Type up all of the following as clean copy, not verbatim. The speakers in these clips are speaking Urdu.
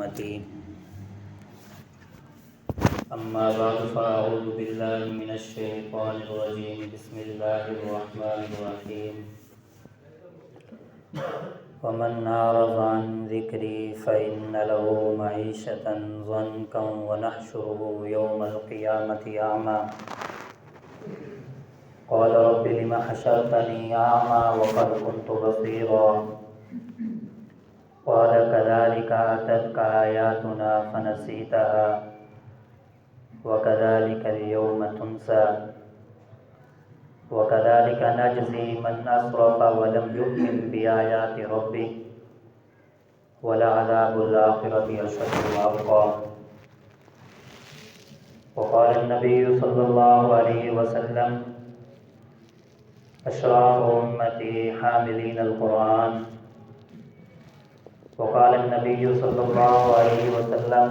أمتي. أما بعد فأعوذ بالله من الشيطان الرجيم. بسم الله الرحمن الرحيم. ومن أعرض عن ذكري فإن له معيشة ضنكا ونحشره يوم القيامة أعمى. قال رب لم حشرتني أعمى وقد كنت بصيرا. قال كذلك أتتك آياتنا فنسيتها وكذلك اليوم تنسى وكذلك نجزي من أسرف ولم يؤمن بآيات ربه ولعذاب الآخرة أشد وأبقى. وقال النبي صلى الله عليه وسلم أشراف أمتي حاملين القرآن. وقال النبي صلى الله عليه وسلم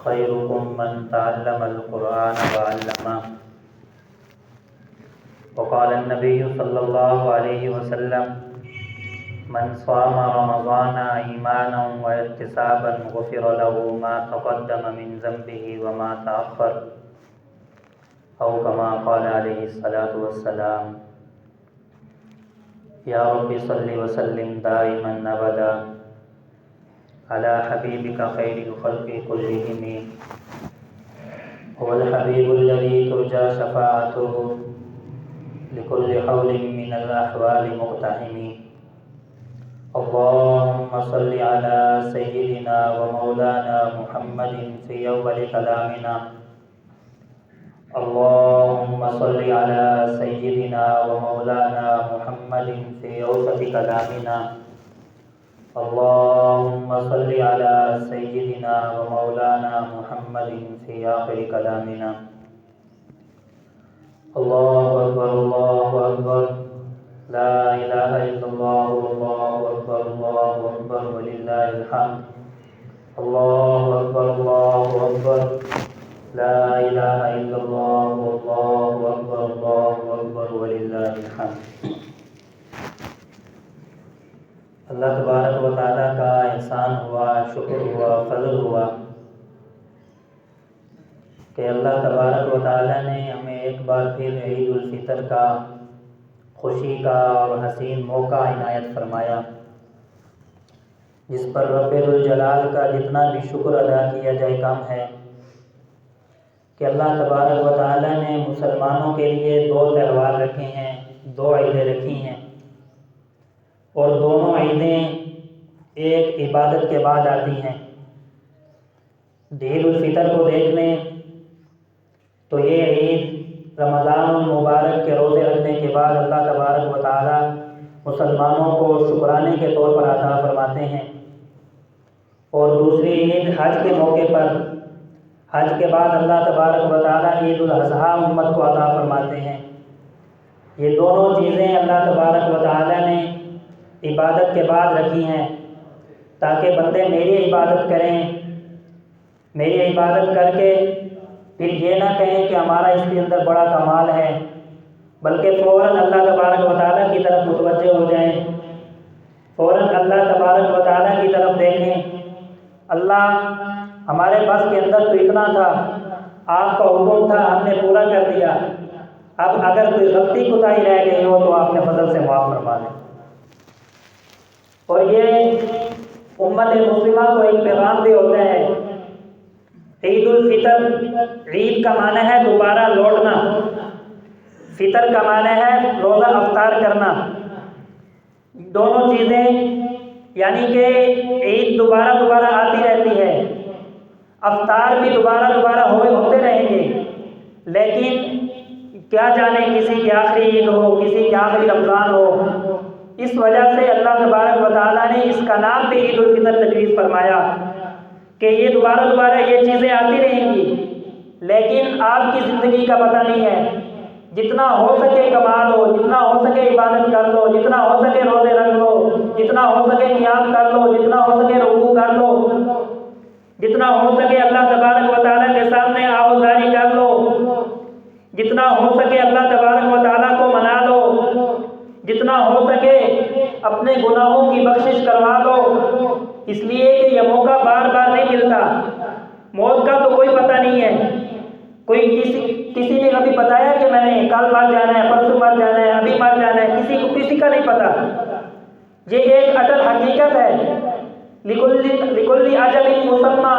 خيركم من تعلم القرآن وعلمه. وقال النبي صلى الله عليه وسلم من صام رمضان إيمانا واحتسابا غفر له ما تقدم من ذنبه وما تأخر أو كما قال عليه الصلاة والسلام. يا رب صل وسلم دائما أبدا على حبيبك خير الخلق كلهم. هو الحبيب الذي ترجى شفاعته لكل حول من الأحوال مقتحم. اللهم صل على سيدنا ومولانا محمد في أول كلامنا. اللهم صل على سيدنا ومولانا محمد في أوسط كلامنا. اللهم صل على سيدنا ومولانا محمد في آخر كلامنا. الله أكبر الله أكبر لا إله إلا الله والله أكبر الله أكبر ولله الحمد. الله أكبر الله أكبر لا إله إلا الله والله أكبر الله أكبر ولله الحمد. اللہ تبارک و تعالیٰ کا احسان ہوا، شکر ہوا، فضل ہوا کہ اللہ تبارک و تعالیٰ نے ہمیں ایک بار پھر عید الفطر کا خوشی کا اور حسین موقع عنایت فرمایا، جس پر رب الجلال کا جتنا بھی شکر ادا کیا جائے کم ہے کہ اللہ تبارک و تعالیٰ نے مسلمانوں کے لیے دو تہوار رکھے ہیں، دو عیدیں رکھی ہیں، اور دونوں عیدیں ایک عبادت کے بعد آتی ہیں۔ عید الفطر کو دیکھ لیں تو یہ عید رمضان المبارک کے روزے رکھنے کے بعد اللہ تبارک و تعالیٰ مسلمانوں کو شکرانے کے طور پر عطا فرماتے ہیں، اور دوسری عید حج کے موقع پر، حج کے بعد اللہ تبارک و تعالیٰ عید الاضحیٰ امت کو عطا فرماتے ہیں۔ یہ دونوں چیزیں اللہ تبارک و تعالیٰ نے عبادت کے بعد رکھی ہیں تاکہ بندے میری عبادت کریں، میری عبادت کر کے پھر یہ نہ کہیں کہ ہمارا اس کے اندر بڑا کمال ہے، بلکہ فوراً اللہ تبارک و تعالیٰ کی طرف متوجہ ہو جائیں، فوراً اللہ تبارک و تعالیٰ کی طرف دیکھیں۔ اللہ ہمارے پاس کے اندر تو اتنا تھا، آپ کا حکم تھا، ہم نے پورا کر دیا، اب اگر کوئی غلطی کوتاہی رہ گئی ہو تو آپ نے فضل سے معاف فرما دیں۔ اور یہ امت مسلمہ کو ایک پیغام بھی ہوتا ہے۔ عید الفطر، عید کا معنی ہے دوبارہ لوٹنا، فطر کا معنی ہے روزہ افطار کرنا، دونوں چیزیں، یعنی کہ عید دوبارہ دوبارہ آتی رہتی ہے، افطار بھی دوبارہ دوبارہ ہوتے رہیں گے، لیکن کیا جانے کسی کی آخری عید ہو، کسی کی آخری رمضان ہو، اس وجہ سے اللہ تبارک و تعالیٰ نے اس کا نام بھی عید الفطر تجویز فرمایا کہ یہ دوبارہ دوبارہ یہ چیزیں آتی رہیں گی، لیکن آپ کی زندگی کا پتہ نہیں ہے، جتنا ہو سکے کما لو، جتنا ہو سکے عبادت کر لو، جتنا ہو سکے روزے رکھ لو، جتنا ہو سکے قیام کر لو، جتنا ہو سکے رکوع کر لو، جتنا ہو سکے اللہ تبارک و تعالیٰ کے سامنے آوازاری کر لو، جتنا ہو سکے اللہ تبارک و تعالیٰ کو منا لو، جتنا ہو سکے اپنے گناہوں کی بخشش کروا دو، اس لیے کہ یہ یہ موقع بار بار نہیں ملتا. موت کا تو کوئی پتہ نہیں ہے. کوئی کسی نے کبھی بتایا کہ میں نے کل مر جانا ہے، پرسوں مر جانا ہے، ابھی مر جانا ہے؟ کسی کا نہیں پتا. یہ ایک اٹل حقیقت ہے. لکل اجل مسمى،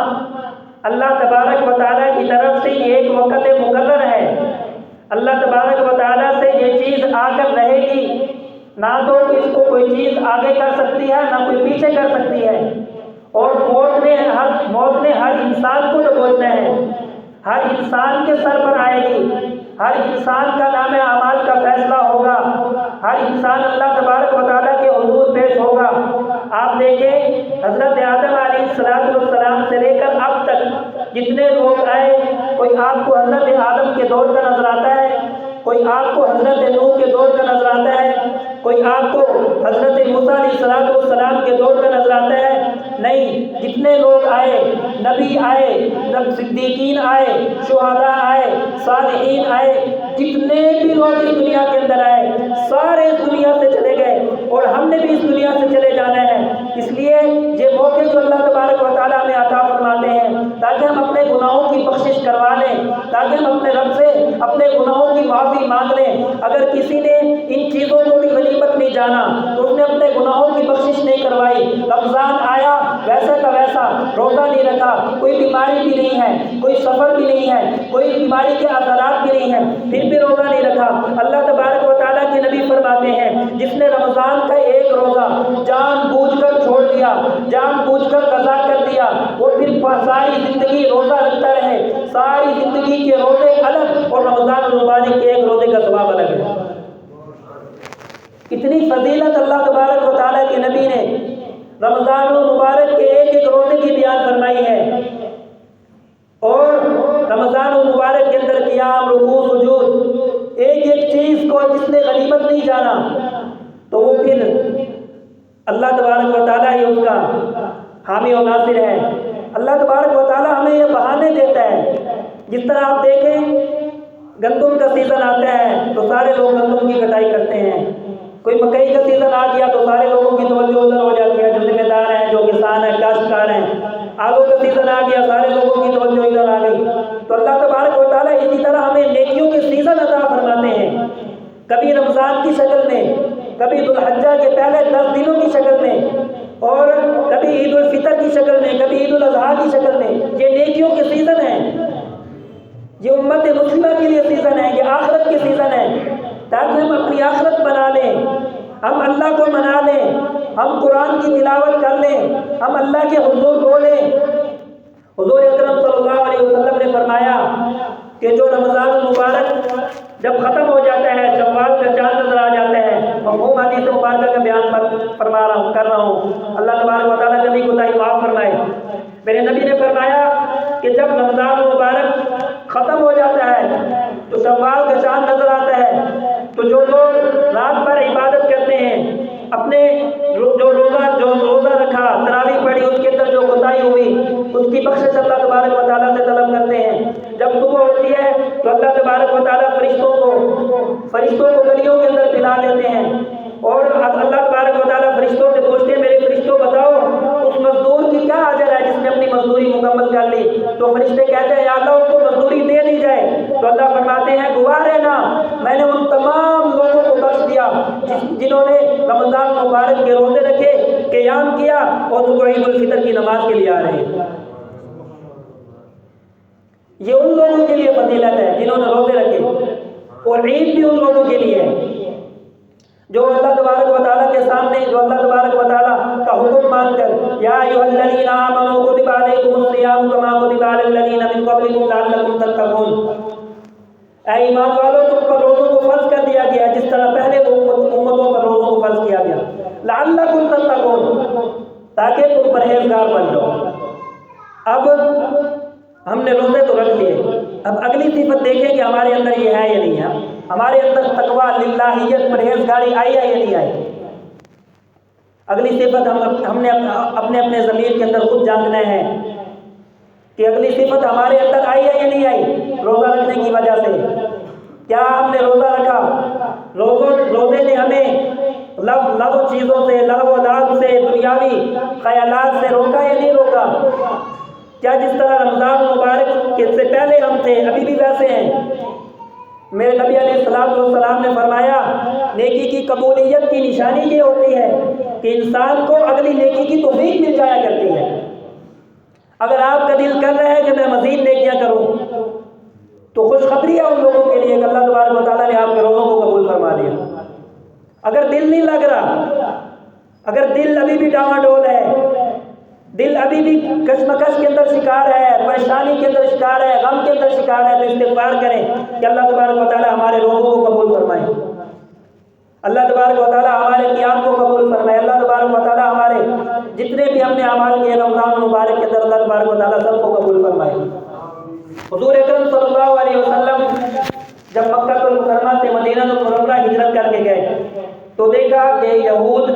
اللہ تبارک و تعالیٰ کی طرف سے ایک وقت مقرر ہے. اللہ تبارک و تعالیٰ سے یہ چیز آ کر رہے گی. نہ تو اس کو کوئی چیز آگے کر سکتی ہے، نہ کوئی پیچھے کر سکتی ہے. اور موت نے ہر انسان کو دبوچنا ہے. ہر انسان کے سر پر آئے گی. ہر انسان کا نام اعمال کا فیصلہ ہوگا. ہر انسان اللہ تبارک و تعالیٰ کے حضور پیش ہوگا. آپ دیکھیں حضرت آدم علیہ السلام سے لے کر اب تک جتنے لوگ آئے، کوئی آپ کو حضرت آدم کے دور کا نظر آتا ہے، کوئی آپ کو حضرت نوح کے دور کا نظر آتا ہے، کوئی آپ کو حضرت موسیٰ علیہ السلام کے دور کا نظر آتا ہے. نہیں، جتنے لوگ آئے، نبی آئے، صدیقین آئے، شہداء آئے، صالحین آئے، جتنے بھی لوگ اس دنیا کے اندر آئے سارے اس دنیا سے چلے گئے، اور ہم نے بھی اس دنیا سے چلے جانا ہے. اس لیے یہ موقع جو اللہ تبارک و تعالیٰ ہمیں عطا فرماتے ہیں تاکہ ہم اپنے گناہوں کی بخشش کروا لیں، تاکہ ہم اپنے رب سے اپنے گناہوں کی معافی مانگ لیں. اگر کسی نے ان چیزوں کو بھی غنیمت نہیں جانا تو اس نے اپنے گناہوں کی بخشش نہیں کروائی. رمضان آیا ویسا کا ویسا، روزہ نہیں رکھا، کوئی بیماری بھی نہیں ہے، کوئی سفر بھی نہیں ہے، کوئی بیماری کے اثرات بھی نہیں ہیں، پھر بھی روزہ نہیں رکھا. اللہ تبارک و تعالیٰ کے نبی فرماتے ہیں جس نے رمضان کا ایک روزہ جان بوجھ کر چھوڑ دیا، جان بوجھ کر قضا کر دیا، وہ پھر ساری زندگی روزہ رکھتا رہے. ساری زندگی کے روزے الگ اور رمضان المبارک کے ایک روزے کا ثواب الگ ہے. اتنی فضیلت اللہ تبارک و تعالیٰ کے نبی نے رمضان المبارک کے ایک روزے کی بیان فرمائی ہے. اور رمضان المبارک کے اندر قیام، رکوع، سجود، ایک چیز کو جس نے غنیمت نہیں جانا تو وہ پھر اللہ تبارک و تعالیٰ ہی اس کا حامی و ناصر ہے. اللہ تبارک و تعالیٰ ہمیں یہ بہانے دیتا ہے. جس طرح آپ دیکھیں گندم کا سیزن آتا ہے تو سارے لوگ گندم کی کٹائی کرتے ہیں. کوئی مکئی کا سیزن آ گیا تو سارے لوگوں کی توجہ ادھر ہو جاتی ہے، جو ذمہ دار ہیں، جو کسان ہیں، کاشتکار ہیں. آلو کا سیزن آ گیا، سارے لوگوں کی توجہ ادھر آ گئی. تو اللہ تبارک و تعالیٰ اسی طرح ہمیں نیکیوں کے سیزن عطا فرماتے ہیں. کبھی رمضان کی شکل میں، کبھی ذوالحجہ کے پہلے 10 دنوں کی شکل میں، اور کبھی عید الفطر کی شکل میں، کبھی عید الاضحیٰ کی شکل میں. یہ نیکیوں کے سیزن ہیں، یہ امت مسلمہ کے لیے سیزن ہے، یہ آخرت کے سیزن ہے، تاکہ ہم اپنی آخرت بنا لیں، ہم اللہ کو منا لیں، ہم قرآن کی تلاوت کر لیں، ہم اللہ کے حضور بولیں. حضور اکرم صلی اللہ علیہ وسلم نے فرمایا کہ جو رمضان المبارک جب ختم ہو جاتا ہے، شوال کا چاند نظر آ جاتا ہے، مفہوم حدیث مبارکہ کا بیان کر رہا ہوں، اللہ تبارک و تعالیٰ کبھی کوتاہی معاف فرمائے. میرے نبی نے فرمایا کہ جب رمضان المبارک ختم ہو جاتا ہے تو شوال کا چاند نظر آتا ہے، تو جو لوگ رات بھر عبادت کرتے ہیں، اپنے جو روزہ رکھا، تراویح پڑھی، اس کے اندر جو کوتاہی ہوئی اس کی بخشش اللہ تبارک و تعالیٰ سے طلب کرتے ہیں. جب صبح ہوتی ہے تو اللہ تبارک و تعالیٰ فرشتوں کو گلیوں کے اندر پلا دیتے ہیں، اور اللہ تبارک و تعالیٰ فرشتوں سے پوچھتے ہیں میرے فرشتوں بتاؤ اس مزدور کی کیا اجر ہے جس نے اپنی مزدوری مکمل کر لی. تو فرشتے کہتے ہیں یا اللہ اس کو مزدوری دے دی جائے. تو اللہ فرماتے ہیں گواہ رہنا میں نے ان تمام لوگوں کو بخش دیا جنہوں نے رمضان مبارک کے روزے رکھے، قیام کیا، اور صبح عید الفطر کی نماز کے لیے آ رہے ہیں. یہ ان لوگوں کے لیے فضیلت ہے جنہوں نے روزے رکھے، اور عید بھی ان لوگوں کے لیے ہے جو اللہ تبارک و تعالیٰ کے سامنے، جو اللہ تبارک و تعالیٰ کا حکم مان کر یا ایھا الذین آمنوا کتب علیکم الصیام کما کتب علی الذین من قبلکم لعلکم تتقون. اے ایمان والو تم پر روزوں کو فرض کر دیا گیا جس طرح پہلے امتوں پر روزوں کو فرض کیا گیا، لعلکم تتقون، تاکہ تم پرہیزگار بن جاؤ. اب ہم نے روزے تو رکھ لیے، اب اگلی صفت دیکھیں کہ ہمارے اندر یہ ہے یا نہیں ہے. ہمارے اندر تقویٰ، للہیت، پرہیزگاری آئی ہے یا نہیں آئی. اگلی صفت ہم نے اپنے ضمیر کے اندر خود جاننا ہے کہ اگلی صفت ہمارے اندر آئی ہے یا نہیں آئی. روزہ رکھنے کی وجہ سے کیا ہم نے روزہ رکھا؟ روزے نے ہمیں لغو چیزوں سے، لغو و لعب سے، دنیاوی خیالات سے روکا یا نہیں روکا؟ کیا جس طرح رمضان مبارک کے سے پہلے ہم تھے ابھی بھی ویسے ہیں؟ میرے نبی علیہ السلام نے فرمایا نیکی کی قبولیت کی نشانی یہ ہوتی ہے کہ انسان کو اگلی نیکی کی توفیق مل جایا کرتی ہے۔ اگر آپ کا دل کر رہا ہے کہ میں مزید نیکیاں کروں تو خوشخبری ہے ان لوگوں کے لیے کہ اللہ تبارک و تعالیٰ نے آپ کے روزوں کو قبول فرما دیا۔ اگر دل نہیں لگ رہا، اگر دل ابھی بھی ڈاواڈول ہے، دل ابھی بھی کشمکش کے اندر شکار ہے، پریشانی کے اندر شکار ہے، غم کے اندر شکار ہے، تو استغفار کریں کہ اللہ تبارک و تعالیٰ ہمارے روزوں کو قبول فرمائے، اللہ تبارک و تعالیٰ ہمارے قیام کو قبول فرمائے، اللہ تبارک و تعالیٰ ہمارے جتنے بھی ہم نے اعمال کیے رمضان مبارک کے اندر اللہ تبارک و تعالیٰ سب کو قبول فرمائے۔ حضور اکرم صلی اللہ علیہ وسلم جب مکہ المکرمہ سے مدینہ المنورہ ہجرت کر کے گئے تو دیکھا کہ یہود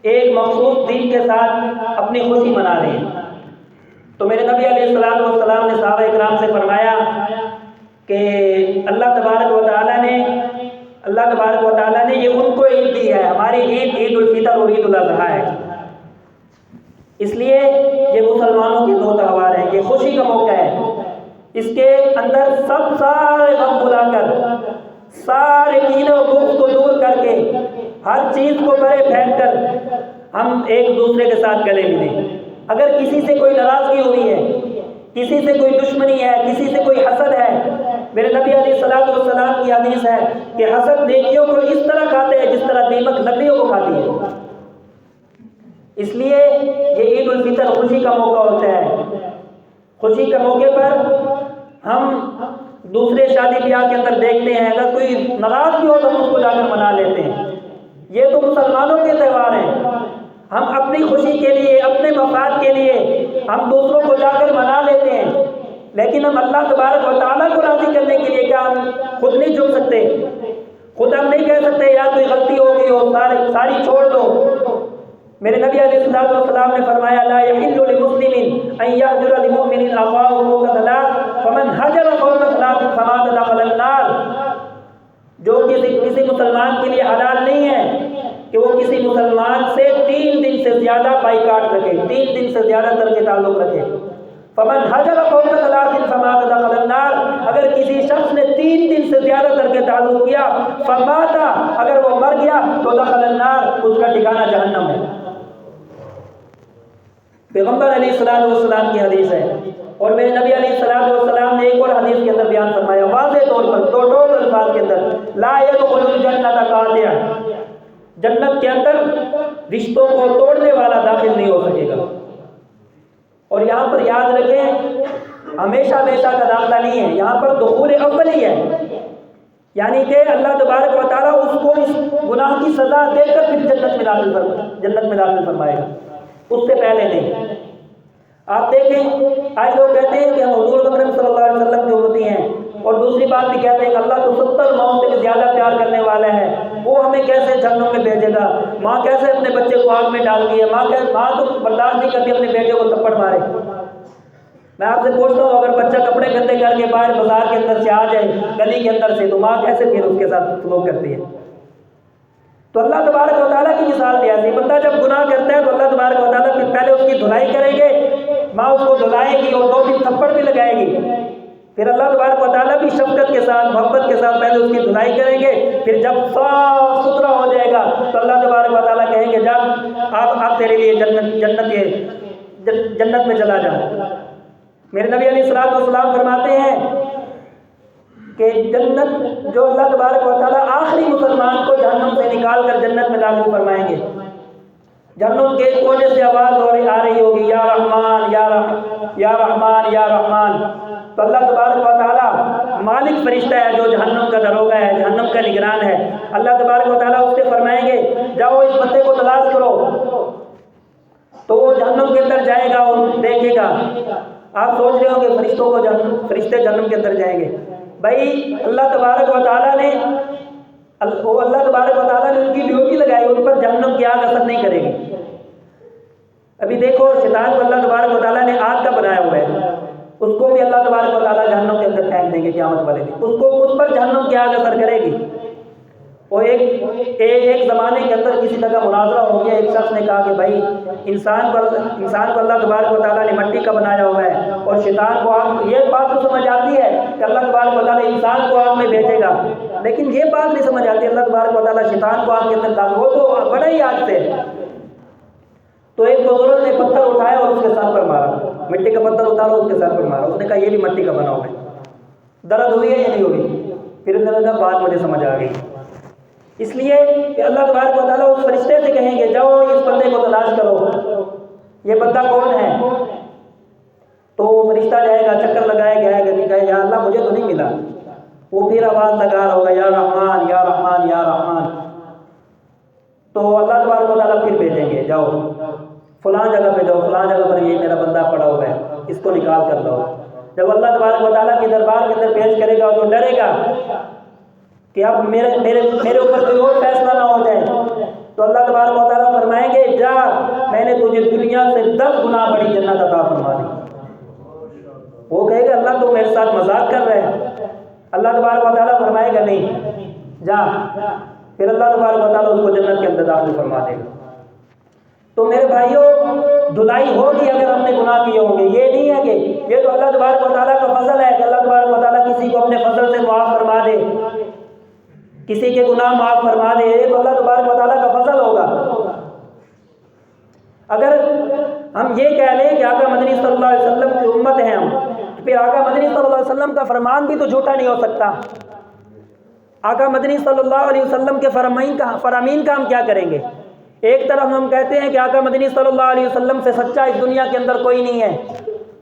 ایک مخصوص دن کے ساتھ اپنی خوشی منا رہے ہیں۔ تو میرے نبی علیہ السلام نے صحابہ اکرام سے فرمایا کہ اللہ تبارک و تعالیٰ نے یہ ان کو عید دی ہے، ہماری عید الفطر اور عید الاضحیٰ ہے، اس لیے یہ مسلمانوں کے دو تہوار ہیں، یہ خوشی کا موقع ہے، اس کے اندر سارے غم بھلا کر، سارے کینہ و بغض کو دور کر کے، ہر چیز کو پرے پھینک کر ہم ایک دوسرے کے ساتھ گلے ملیں۔ اگر کسی سے کوئی ناراضگی ہوئی ہے، کسی سے کوئی دشمنی ہے، کسی سے کوئی حسد ہے، میرے نبی علیہ السلام کی حدیث ہے کہ حسد نیکیوں کو اس طرح کھاتے ہیں جس طرح دیمک لکڑیوں کو کھاتی ہے۔ اس لیے یہ عید الفطر خوشی کا موقع ہوتا ہے، خوشی کے موقع پر ہم دوسرے شادی بیاہ کے اندر دیکھتے ہیں اگر کوئی ناراض بھی ہو تو ہم اس کو جا کر منا لیتے ہیں۔ یہ تو مسلمانوں کے تہوار ہیں، ہم اپنی خوشی کے لیے، اپنے مفاد کے لیے ہم دوسروں کو جا کر منا لیتے ہیں، لیکن ہم اللہ تبارک و تعالیٰ کو راضی کرنے کے لیے کیا ہم خود نہیں جھک سکتے؟ خود ہم نہیں کہہ سکتے یار کوئی غلطی ہو گئی ہو ساری چھوڑ دو؟ میرے نبی علیہ السلام نے فرمایا لا يحل لمسلم ان يهجر لمؤمن اخاه فوق ثلاث فمن هجر فوق ثلاث فمات دخل النار۔ جو کسی مسلمان کے لیے حلال نہیں ہے کہ وہ کسی مسلمان سے 3 دن سے زیادہ بائیکاٹ رکھے، 3 دن سے زیادہ تر کے تعلق رکھے۔ فمن حجر فوق ثلاث فمات دخل النار، اگر کسی شخص نے 3 دن سے زیادہ تر کے تعلق کیا، فمات، اگر وہ مر گیا تو دخل النار، اس کا ٹھکانہ جہنم ہے۔ پیغمبر علیہ السلام کی حدیث ہے، اور میرے نبی علیہ السلام نے ایک اور حدیث کے اندر بیان فرمایا واضح طور پر دو الفاظ کے اندر لا يدخل الجنة قاطع، جنت کے اندر رشتوں کو توڑنے والا داخل نہیں ہو سکے گا۔ اور یہاں پر یاد رکھیں ہمیشہ کا داخلہ نہیں ہے، یہاں پر دخول اولی ہے، یعنی کہ اللہ تبارک و تعالیٰ اس کو اس گناہ کی سزا دے کر پھر جنت میں داخل فرمائے گا، اس سے پہلے نہیں۔ آپ دیکھیں آج لوگ کہتے ہیں کہ ہم حضور اکرم صلی اللہ علیہ وسلم کی امتی ہیں، اور دوسری بات بھی کہتے ہیں کہ اللہ تو 70 ماؤں سے بھی زیادہ پیار کرنے والا ہے، وہ ہمیں کیسے جہنم میں بھیجے گا؟ ماں کیسے اپنے بچے کو آگ میں ڈالتی ہے، ماں تو برداشت نہیں کرتی اپنے بیٹے کو تھپڑ مارے۔ میں آپ سے پوچھتا ہوں اگر بچہ کپڑے گندے کر کے باہر بازار کے اندر سے آ جائے، گلی کے اندر سے، تو ماں کیسے پھر اس کے ساتھ سلوک کرتی ہے؟ تو اللہ تبارک و تعالیٰ کی مثال بھی ایسی، بندہ جب گناہ کرتا ہے تو اللہ تبارک و تعالیٰ پھر پہلے اس کی دھلائی کریں گے، ماں اس کو دھلائے گی اور 2 دن تھپڑ بھی لگائے گی، پھر اللہ تبارک و تعالیٰ بھی شفقت کے ساتھ، محبت کے ساتھ پہلے اس کی دھلائی کریں گے، پھر جب صاف ستھرا ہو جائے گا تو اللہ تبارک و تعالیٰ کہیں گے جب آپ تیرے لیے جنت میں چلا جاؤ۔ میرے نبی علیہ السلام فرماتے ہیں کہ جنت جو اللہ تبارک و تعالیٰ آخری مسلمان کو جہنم سے نکال کر جنت میں داخل فرمائیں گے، جہنم کے کونے سے آواز آ رہی ہوگی یا رحمان یا رحمان یا رحمان، تو اللہ تبارک و تعالیٰ مالک فرشتہ ہے جو جہنم کا دروگہ ہے، جہنم کا نگران ہے، اللہ تبارک و تعالیٰ اس سے فرمائیں گے جاؤ اس بندے کو تلاش کرو، تو وہ جہنم کے اندر جائے گا اور دیکھے گا۔ آپ سوچ رہے ہوں کہ فرشتے جہنم کے اندر جائیں گے، بھائی اللہ تبارک و تعالیٰ نے ان کی ڈیوٹی لگائی، ان پر جہنم کی آگ اثر نہیں کرے گی۔ ابھی دیکھو شیطان کو اللہ تبارک و تعالیٰ نے آگ کا بنایا ہوا ہے، اس کو بھی اللہ تبارک و تعالیٰ جہنم کے اندر پھینک دیں گے قیامت والے دن، اس پر جہنم کی آگ اثر کرے گی۔ اور ایک زمانے کے اندر کسی طرح مناظرہ ہو گیا، ایک شخص نے کہا کہ بھائی انسان کو اللہ تبارک و تعالیٰ نے مٹی کا بنایا ہوا ہے اور شیطان کو آگ، یہ بات تو سمجھ آتی ہے کہ اللہ تبارک و تعالیٰ انسان کو آگ میں بھیجے گا، لیکن یہ بات نہیں سمجھ آتی اللہ تبارک و تعالیٰ شیطان کو آگ کے اندر ڈال، وہ تو بڑا ہی آگ سے۔ تو ایک بزرگ نے پتھر اٹھایا اور اس کے سر پر مارا، مٹی کا پتھر اٹھایا اور اس کے سر پر مارا، اس نے کہا یہ بھی مٹی کا بنا ہوا ہے۔ درد ہوئی ہے یا نہیں ہوئی؟ پھر اس نے کہا بات مجھے سمجھ آ گئی۔ اس لیے کہ اللہ تبارک و تعالیٰ اس فرشتے سے کہیں گے جاؤ اس بندے کو تلاش کرو، یہ بندہ کون ہے؟ تو وہ فرشتہ جائے گا، چکر لگائے گا کہ کہے یا اللہ مجھے تو نہیں ملا، وہ پھر آواز لگا رہا ہوگا یا رحمان یا رحمان یا رحمان، تو اللہ تبارک و تعالیٰ پھر بھیجیں گے جاؤ فلاں جگہ پہ جاؤ، فلاں جگہ پر یہ میرا بندہ پڑا ہوا ہے، اس کو نکال کر لاؤ۔ جب اللہ تبارک و تعالیٰ کے دربار کے اندر پیش کرے گا تو ڈرے گا کہ اب میرے اوپر کوئی اور فیصلہ نہ ہو جائے، تو اللہ تبارک و تعالیٰ فرمائیں گے جا میں نے تجھے دنیا سے 10 گنا بڑی جنت عطا فرما دی۔ وہ کہے گا اللہ تو میرے ساتھ مذاق کر رہے ہیں، اللہ تبارک و تعالیٰ فرمائے گا نہیں جا، پھر اللہ تبارک و تعالیٰ اس کو جنت کے اندر داخل فرما دے گا۔ تو میرے بھائیوں دھلائی ہوگی اگر ہم نے گناہ کیے ہوں گے، یہ نہیں ہے کہ یہ تو اللہ تبارک و تعالیٰ کا فضل ہے کہ اللہ تبارک و تعالیٰ کسی کو اپنے فضل سے معاف فرما دے، کسی کے گناہ معاف فرما دے، یہ تو اللہ تبارک و تعالیٰ کا فضل ہوگا۔ اگر ہم یہ کہہ لیں کہ آقا مدنی صلی اللہ علیہ وسلم کی امت ہیں ہم، پھر آقا مدنی صلی اللہ علیہ وسلم کا فرمان بھی تو جھوٹا نہیں ہو سکتا۔ آقا مدنی صلی اللہ علیہ وسلم کے فرامین کا ہم کیا کریں گے؟ ایک طرف ہم کہتے ہیں کہ آقا مدنی صلی اللہ علیہ وسلم سے سچا اس دنیا کے اندر کوئی نہیں ہے،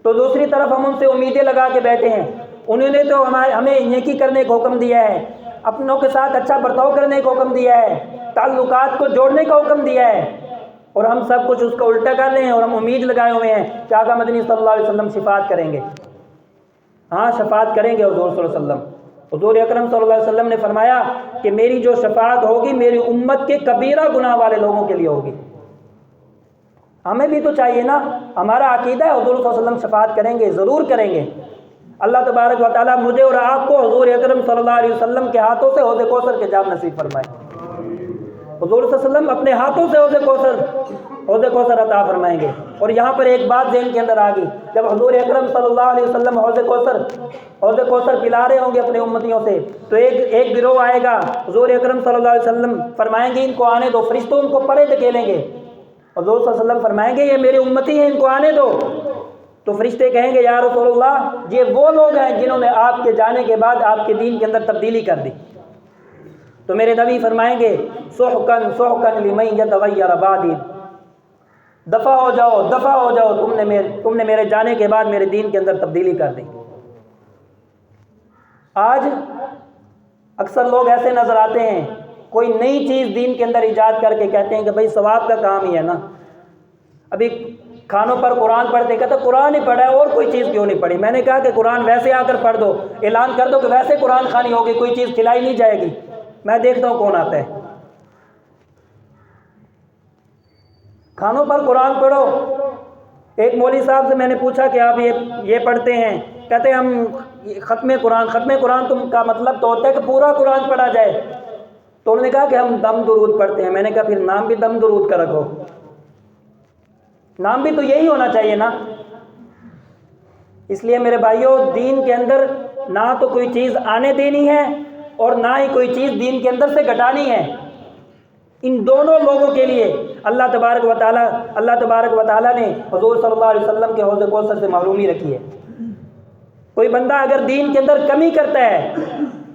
تو دوسری طرف ہم ان سے امیدیں لگا کے بیٹھے ہیں، انہوں نے تو ہمیں نیکی کرنے کا حکم دیا ہے، اپنوں کے ساتھ اچھا برتاؤ کرنے کا حکم دیا ہے، تعلقات کو جوڑنے کا حکم دیا ہے، اور ہم سب کچھ اس کا الٹا کر رہے ہیں اور ہم امید لگائے ہوئے ہیں کہ آقا مدنی صلی اللہ علیہ وسلم شفاعت کریں گے۔ ہاں شفاعت کریں گے حضور صلی اللہ علیہ وسلم۔ حضور اکرم صلی اللہ علیہ وسلم نے فرمایا کہ میری جو شفاعت ہوگی میری امت کے کبیرہ گناہ والے لوگوں کے لیے ہوگی۔ ہمیں بھی تو چاہیے نا، ہمارا عقیدہ ہے حضور صلی اللہ علیہ وسلم شفاعت کریں گے، ضرور کریں گے۔ اللہ تبارک و تعالیٰ مجھے اور آپ کو حضور اکرم صلی اللہ علیہ وسلم کے ہاتھوں سے حوض کوثر کے جام نصیب فرمائے۔ حضور صلی اللہ علیہ وسلم اپنے ہاتھوں سے حوض کوثر عطا فرمائیں گے۔ اور یہاں پر ایک بات ذہن کے اندر آ گئی، جب حضور اکرم صلی اللہ علیہ وسلم حوض کوثر پلا رہے ہوں گے اپنے امتیوں سے، تو ایک گروہ آئے گا، حضور اکرم صلی اللہ علیہ وسلم فرمائیں گے ان کو آنے دو، فرشتوں ان کو پرے دھکیلیں گے، حضور صلی اللہ علیہ وسلم فرمائیں گے یہ میرے امتی ہیں ان کو آنے دو، تو فرشتے کہیں گے یا رسول اللہ یہ وہ لوگ ہیں جنہوں نے آپ کے جانے کے بعد آپ کے دین کے اندر تبدیلی کر دی۔ تو میرے نبی فرمائیں گے سحقن سحقن لمن یتغیر بعدی، دفع ہو جاؤ تم نے میرے جانے کے بعد میرے دین کے اندر تبدیلی کر دی۔ آج اکثر لوگ ایسے نظر آتے ہیں، کوئی نئی چیز دین کے اندر ایجاد کر کے کہتے ہیں کہ بھائی ثواب کا کام ہی ہے نا، ابھی کھانوں پر قرآن پڑھتے کہتے قرآن ہی پڑھا ہے اور کوئی چیز کیوں نہیں پڑھی؟ میں نے کہا کہ قرآن ویسے آ کر پڑھ دو، اعلان کر دو کہ ویسے قرآن خوانی ہوگی، کوئی چیز کھلائی نہیں جائے گی، میں دیکھتا ہوں کون آتا ہے۔ کھانوں پر قرآن پڑھو۔ ایک مولوی صاحب سے میں نے پوچھا کہ آپ یہ پڑھتے ہیں، کہتے ہم ختم قرآن تم کا مطلب تو ہوتا ہے کہ پورا قرآن پڑھا جائے، تو انہوں نے کہا کہ ہم دم درود پڑھتے ہیں۔ میں نے کہا پھر نام بھی دم درود کا رکھو، نام بھی تو یہی ہونا چاہیے نا۔ اس لیے میرے بھائیوں دین کے اندر نہ تو کوئی چیز آنے دینی ہے اور نہ ہی کوئی چیز دین کے اندر سے گھٹانی ہے۔ ان دونوں لوگوں کے لیے اللہ تبارک و تعالیٰ نے حضور صلی اللہ علیہ وسلم کے حوض کوثر سے محرومی رکھی ہے۔ کوئی بندہ اگر دین کے اندر کمی کرتا ہے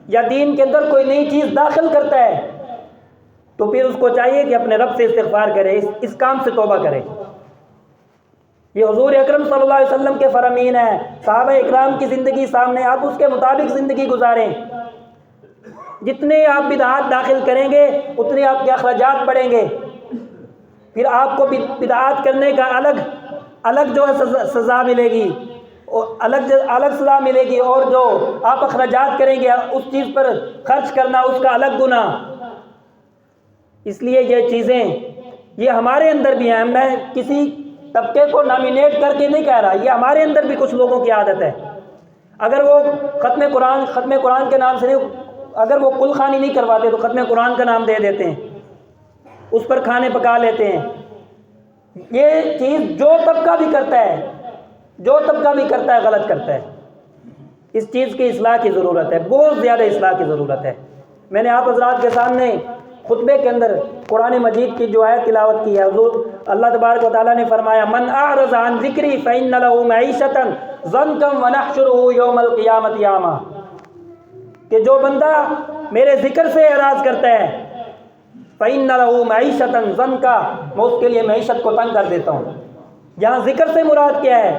یا دین کے اندر کوئی نئی چیز داخل کرتا ہے تو پھر اس کو چاہیے کہ اپنے رب سے استغفار کرے، اس کام سے توبہ کرے۔ یہ حضور اکرم صلی اللہ علیہ وسلم کے فرامین ہیں، صحابہ اکرام کی زندگی سامنے، آپ اس کے مطابق زندگی گزاریں۔ جتنے آپ بدعات داخل کریں گے اتنے آپ کے اخراجات بڑھیں گے، پھر آپ کو بدعات کرنے کا الگ جو ہے سزا ملے گی، الگ سزا ملے گی، اور جو آپ اخراجات کریں گے اس چیز پر خرچ کرنا اس کا الگ گناہ۔ اس لیے یہ چیزیں یہ ہمارے اندر بھی ہیں، میں کسی طبقے کو نامینیٹ کر کے نہیں کہہ رہا، یہ ہمارے اندر بھی کچھ لوگوں کی عادت ہے۔ اگر وہ ختم قرآن کے نام سے نہیں، اگر وہ کل خوانی نہیں کرواتے تو ختم قرآن کا نام دے دیتے ہیں، اس پر کھانے پکا لیتے ہیں۔ یہ چیز جو طبقہ بھی کرتا ہے غلط کرتا ہے۔ اس چیز کی اصلاح کی ضرورت ہے، بہت زیادہ اصلاح کی ضرورت ہے۔ میں نے آپ حضرات کے سامنے خطبے کے اندر قرآن مجید کی جو آیت تلاوت کی ہے، حضور اللہ تبارک و تعالیٰ نے فرمایا من اعرض عن ذکری فإن له معیشة ضنکا ونحشره یوم القیامة اعما، کہ جو بندہ میرے ذکر سے اعراض کرتا ہے فإن له معیشة ضنکا، میں اس کے لیے معیشت کو تنگ کر دیتا ہوں۔ یہاں ذکر سے مراد کیا ہے؟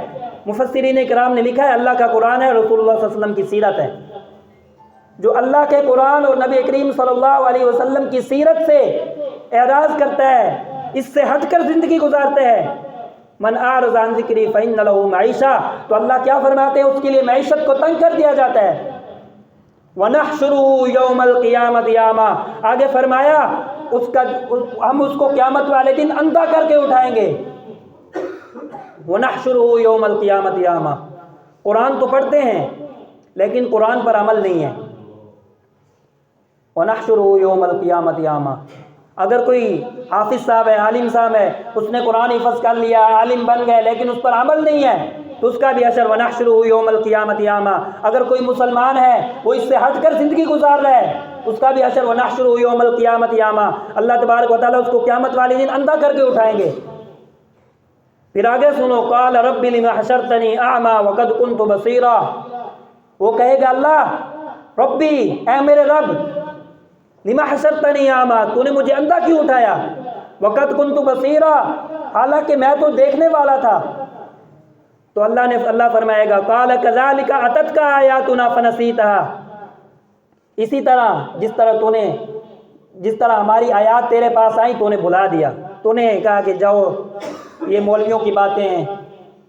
مفسرین کرام نے لکھا ہے اللہ کا قرآن ہے، رسول اللہ صلی اللہ علیہ وسلم کی سیرت ہے۔ جو اللہ کے قرآن اور نبی کریم صلی اللہ علیہ وسلم کی سیرت سے اعراض کرتا ہے، اس سے ہٹ کر زندگی گزارتا ہے، من اعرض عن ذکری فإن له معیشہ، تو اللہ کیا فرماتے ہیں؟ اس کے لیے معیشت کو تنگ کر دیا جاتا ہے۔ وَنَحْشُرُهُ يَوْمَ الْقِيَامَةِ أَعْمَىٰ، آگے فرمایا ہم اس کو قیامت والے دن اندھا کر کے اٹھائیں گے۔ وَنَحْشُرُهُ يَوْمَ الْقِيَامَةِ أَعْمَىٰ، قرآن تو پڑھتے ہیں لیکن قرآن پر عمل نہیں ہے۔ وَنَحْشُرُهُ يَوْمَ الْقِيَامَةِ أَعْمَىٰ، اگر کوئی حافظ صاحب ہے، عالم صاحب ہے، اس نے قرآن حفظ کر لیا، عالم بن گئے، لیکن اس پر عمل نہیں ہے، تو اس کا بھی اشر وَنَحْشُرُهُ يَوْمَ الْقِيَامَةِ أَعْمَىٰ۔ اگر کوئی مسلمان ہے، وہ اس سے ہٹ کر زندگی گزار رہا ہے، اس کا بھی اشر وَنَحْشُرُهُ يَوْمَ الْقِيَامَةِ أَعْمَىٰ، اللہ تبارک و تعالیٰ اس کو قیامت والے دن اندھا کر کے اٹھائیں گے۔ پھر آگے سنو، قال رب لم حشرتنی اعمی وقد كنت بصیرا، وہ کہے گا اللہ ربی، اے میرے رب، لم حشرتنی اعمی، تو نے مجھے اندھا کیوں اٹھایا، وقد كنت بصیرا، حالانکہ میں تو دیکھنے والا تھا۔ تو اللہ فرمائے گا قال كذلك اتتك آیاتنا فنسیتها، اسی طرح جس طرح ہماری آیات تیرے پاس آئیں تو نے بھلا دیا، تو نے کہا کہ جاؤ یہ مولویوں کی باتیں ہیں،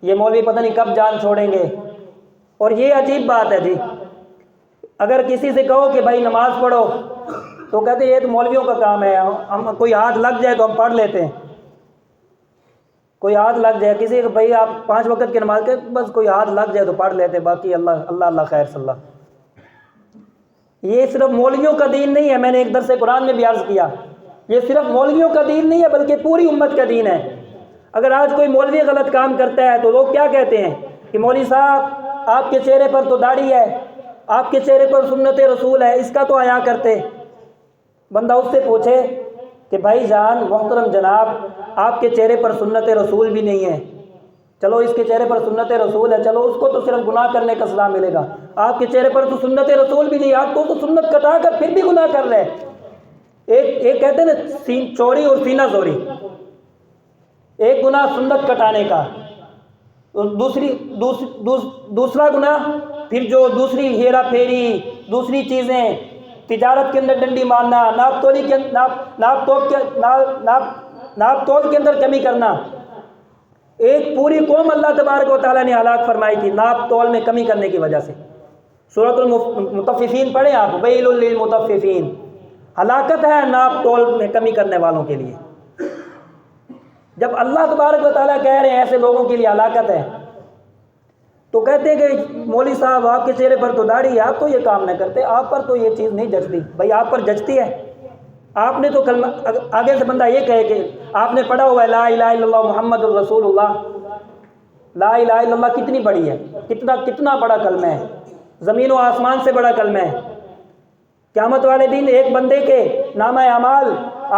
یہ مولوی پتہ نہیں کب جان چھوڑیں گے۔ اور یہ عجیب بات ہے جی، اگر کسی سے کہو کہ بھائی نماز پڑھو تو کہتے ہیں یہ تو مولویوں کا کام ہے، ہم کوئی ہاتھ لگ جائے تو ہم پڑھ لیتے ہیں، کوئی ہاتھ لگ جائے کسی کہ بھائی آپ 5 وقت کی نماز کے بس کوئی ہاتھ لگ جائے تو پڑھ لیتے، باقی اللہ خیر صلی اللہ۔ یہ صرف مولویوں کا دین نہیں ہے، میں نے ایک درس قرآن میں بھی عرض کیا، یہ صرف مولویوں کا دین نہیں ہے بلکہ پوری امت کا دین ہے۔ اگر آج کوئی مولوی غلط کام کرتا ہے تو لوگ کیا کہتے ہیں کہ مولوی صاحب آپ کے چہرے پر تو داڑھی ہے، آپ کے چہرے پر سنت رسول ہے، اس کا تو حیا کرتے۔ بندہ اس سے پوچھے کہ بھائی جان محترم جناب، آپ کے چہرے پر سنت رسول بھی نہیں ہے، چلو اس کے چہرے پر سنت رسول ہے، چلو اس کو تو صرف گناہ کرنے کا سزا ملے گا، آپ کے چہرے پر تو سنت رسول بھی نہیں، آپ کو تو سنت کٹا کر پھر بھی گناہ کر رہے۔ ایک کہتے ہیں نا سین چوری اور سینہ زوری، ایک گناہ سنت کٹانے کا، دوسرا گناہ پھر جو دوسری ہیرا پھیری، دوسری چیزیں، تجارت کے اندر ڈنڈی مارنا، ناپ تول کے اندر کمی کرنا۔ ایک پوری قوم اللہ تبارک و تعالیٰ نے ہلاک فرمائی تھی ناپ تول میں کمی کرنے کی وجہ سے۔ سورۃ المطففین پڑھیں آپ، ویل للمطففین، ہلاکت ہے ناپ تول میں کمی کرنے والوں کے لیے۔ جب اللہ تبارک و تعالیٰ کہہ رہے ہیں ایسے لوگوں کے لیے ہلاکت ہے، تو کہتے ہیں کہ مولوی صاحب آپ کے چہرے پر تو داڑھی ہے، آپ تو یہ کام نہ کرتے، آپ پر تو یہ چیز نہیں جچتی۔ بھائی آپ پر جچتی ہے، آپ نے تو کلمہ، آگے سے بندہ یہ کہے کہ آپ نے پڑھا ہوا ہے لا الہ الا اللہ محمد الرسول اللہ، لا الہ الا اللہ کتنی بڑی ہے، کتنا بڑا کلمہ ہے، زمین و آسمان سے بڑا کلمہ ہے۔ قیامت والے دن ایک بندے کے نامہ اعمال،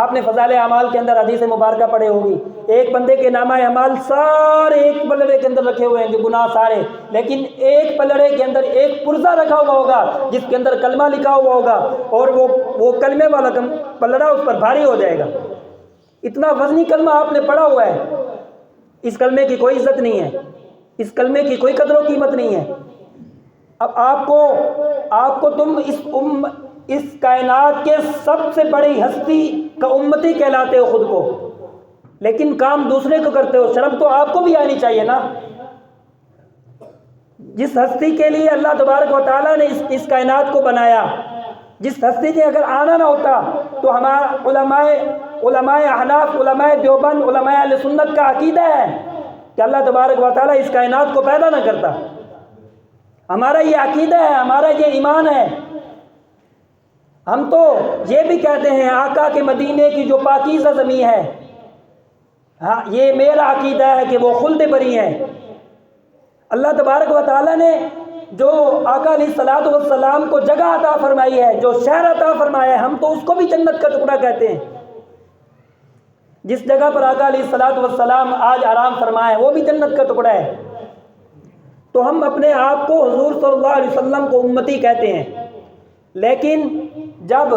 آپ نے فضائل اعمال کے اندر حدیث مبارکہ پڑھے ہوگی، ایک بندے کے نامہ اعمال سارے ایک پلڑے کے اندر رکھے ہوئے ہیں جو گناہ سارے، لیکن ایک پلڑے کے اندر ایک پرزہ رکھا ہوا ہوگا جس کے اندر کلمہ لکھا ہوا ہوگا، اور وہ کلمے والا پلڑا اس پر بھاری ہو جائے گا۔ اتنا وزنی کلمہ آپ نے پڑھا ہوا ہے، اس کلمے کی کوئی عزت نہیں ہے، اس کلمے کی کوئی قدر و قیمت نہیں ہے۔ اب آپ کو تم اس کائنات کے سب سے بڑی ہستی کا امتی کہلاتے ہو خود کو، لیکن کام دوسرے کو کرتے ہو، شرم تو آپ کو بھی آنی چاہیے نا۔ جس ہستی کے لیے اللہ تبارک و تعالیٰ نے اس کائنات کو بنایا، جس ہستی نے اگر آنا نہ ہوتا تو ہمارا علماء احناف، علماء دیوبند، علماء اہل سنت کا عقیدہ ہے کہ اللہ تبارک و تعالیٰ اس کائنات کو پیدا نہ کرتا۔ ہمارا یہ عقیدہ ہے، ہمارا یہ ایمان ہے ہم تو یہ بھی کہتے ہیں آقا کے مدینے کی جو پاکیزہ زمین ہے، ہاں یہ میرا عقیدہ ہے کہ وہ خلد بری ہیں۔ اللہ تبارک و تعالیٰ نے جو آقا علیہ الصلوۃ والسلام کو جگہ عطا فرمائی ہے، جو شہر عطا فرمایا ہے، ہم تو اس کو بھی جنت کا ٹکڑا کہتے ہیں۔ جس جگہ پر آقا علیہ الصلوۃ والسلام آج آرام فرمائے وہ بھی جنت کا ٹکڑا ہے۔ تو ہم اپنے آپ کو حضور صلی اللہ علیہ وسلم کو امتی کہتے ہیں، لیکن جب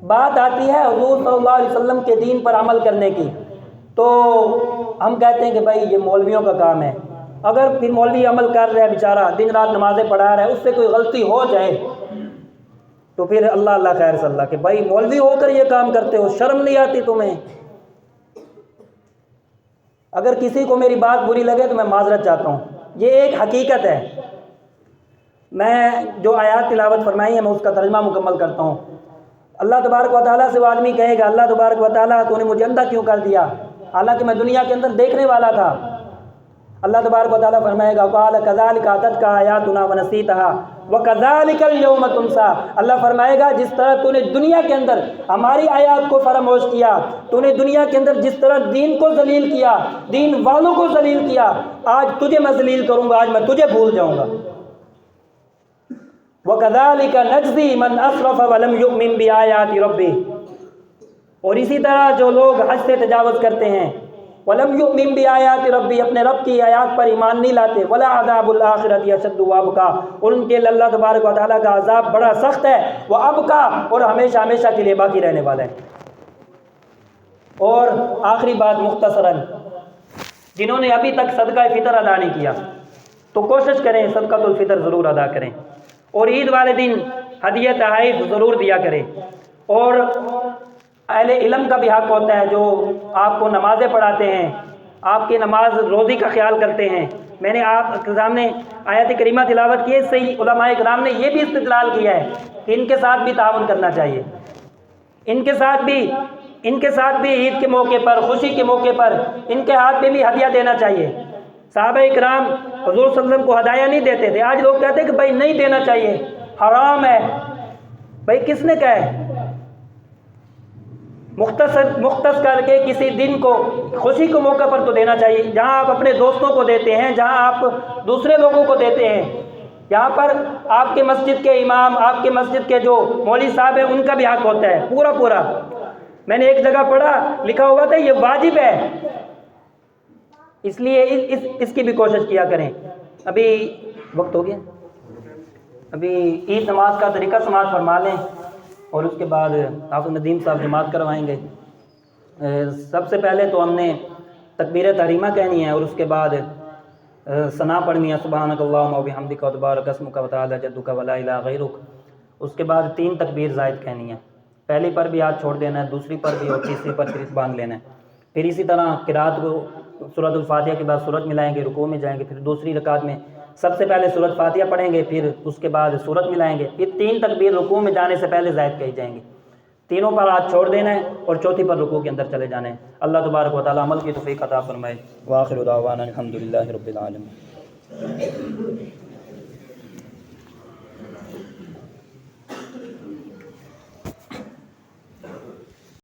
بات آتی ہے حضور صلی اللہ علیہ وسلم کے دین پر عمل کرنے کی تو ہم کہتے ہیں کہ بھائی یہ مولویوں کا کام ہے۔ اگر پھر مولوی عمل کر رہا ہے بیچارہ، دن رات نمازیں پڑھا رہا ہے، اس سے کوئی غلطی ہو جائے تو پھر اللہ خیر صلی اللہ کہ بھائی مولوی ہو کر یہ کام کرتے ہو، شرم نہیں آتی تمہیں؟ اگر کسی کو میری بات بری لگے تو میں معذرت چاہتا ہوں، یہ ایک حقیقت ہے۔ میں جو آیات تلاوت فرمائی ہیں میں اس کا ترجمہ مکمل کرتا ہوں۔ اللہ تبارک و تعالیٰ سے وہ آدمی کہے گا اللہ تبارک و تعالیٰ تو نے مجھے اندھا کیوں کر دیا، حالانکہ میں دنیا کے اندر دیکھنے والا تھا۔ اللہ تبارک و تعالیٰ فرمائے گا قال کذالک اتتک آیاتنا ونسیتها وکذالک اليوم تنسی۔ اللہ فرمائے گا جس طرح تو نے دنیا کے اندر ہماری آیات کو فراموش کیا، تو نے دنیا کے اندر جس طرح دین کو ذلیل کیا، دین والوں کو ذلیل کیا، آج تجھے میں ذلیل کروں گا، آج میں تجھے بھول جاؤں گا۔ وَكَذَلِكَ نَجْزِي مَنْ أَسْرَفَ وَلَمْ يُؤْمِنْ بِآيَاتِ رَبِّهِ۔ اور اسی طرح جو لوگ حد سے تجاوز کرتے ہیں، وَلَمْ يُؤْمِنْ بِآيَاتِ رَبِّهِ، اپنے رب کی آیات پر ایمان نہیں لاتے، وَلَا عَذَابُ الْآخِرَةِ أَشَدُّ وَأَبْقَىٰ، اور ان کے لیے اللہ تبارک و تعالیٰ کا عذاب بڑا سخت ہے، وَأَبْقَىٰ، اور ہمیشہ ہمیشہ کے لیے باقی رہنے والا ہے۔ اور آخری بات مختصراً، جنہوں نے ابھی تک صدقہ فطر ادا نہیں کیا تو کوشش کریں صدقۃ الفطر ضرور ادا کریں، اور عید والے دن ہدیہ تحائف ضرور دیا کریں۔ اور اہل علم کا بھی حق ہوتا ہے جو آپ کو نمازیں پڑھاتے ہیں، آپ کی نماز روزی کا خیال کرتے ہیں۔ میں نے آپ کے سامنے آیت کریمہ تلاوت کی ہے، اس سے ہی علماء کرام نے یہ بھی استدلال کیا ہے کہ ان کے ساتھ بھی تعاون کرنا چاہیے، ان کے ساتھ بھی عید کے موقع پر، خوشی کے موقع پر ان کے ہاتھ میں بھی ہدیہ دینا چاہیے۔ صحابہ کرام حضور صلی اللہ علیہ وسلم کو ہدایہ نہیں دیتے تھے، آج لوگ کہتے ہیں کہ بھائی نہیں دینا چاہیے، حرام ہے۔ بھائی کس نے کہا ہے؟ مختص کر کے کسی دن کو، خوشی کے موقع پر تو دینا چاہیے، جہاں آپ اپنے دوستوں کو دیتے ہیں، جہاں آپ دوسرے لوگوں کو دیتے ہیں، یہاں پر آپ کے مسجد کے امام، آپ کے مسجد کے جو مولوی صاحب ہیں ان کا بھی حق ہوتا ہے پورا۔ میں نے ایک جگہ پڑھا لکھا ہوا تھا یہ واجب ہے، اس لیے اس کی بھی کوشش کیا کریں۔ ابھی وقت ہو گیا، ابھی عید نماز کا طریقہ سماعت فرما لیں اور اس کے بعد حافظ ندیم صاحب جماعت کروائیں گے۔ سب سے پہلے تو ہم نے تکبیر تحریمہ کہنی ہے اور اس کے بعد ثنا پڑھنی ہے، سبحانک اللہم و بحمدک و تبارک اسمک و تعالی جدک و لا الہ غیرک۔ اس کے بعد 3 تکبیر زائد کہنی ہے، پہلی پر بھی ہاتھ چھوڑ دینا ہے، دوسری پر بھی، اور تیسری پر پھر باندھ لینا ہے۔ پھر اسی طرح قرات کو سورۃ الفاتحہ کے بعد سورت ملائیں گے، رکوع میں جائیں گے، پھر دوسری رکعت میں سب سے پہلے سورۃ فاتحہ پڑھیں گے، پھر اس کے بعد سورت ملائیں گے، پھر 3 تکبیر رکوع میں جانے سے پہلے زائد کہی جائیں گے، تینوں پر ہاتھ چھوڑ دینا ہے اور چوتھی پر رکوع کے اندر چلے جانا ہے۔ اللہ تبارک و تعالی عمل کی توفیق عطا فرمائے۔ وآخر دعوانا الحمدللہ رب العالمین۔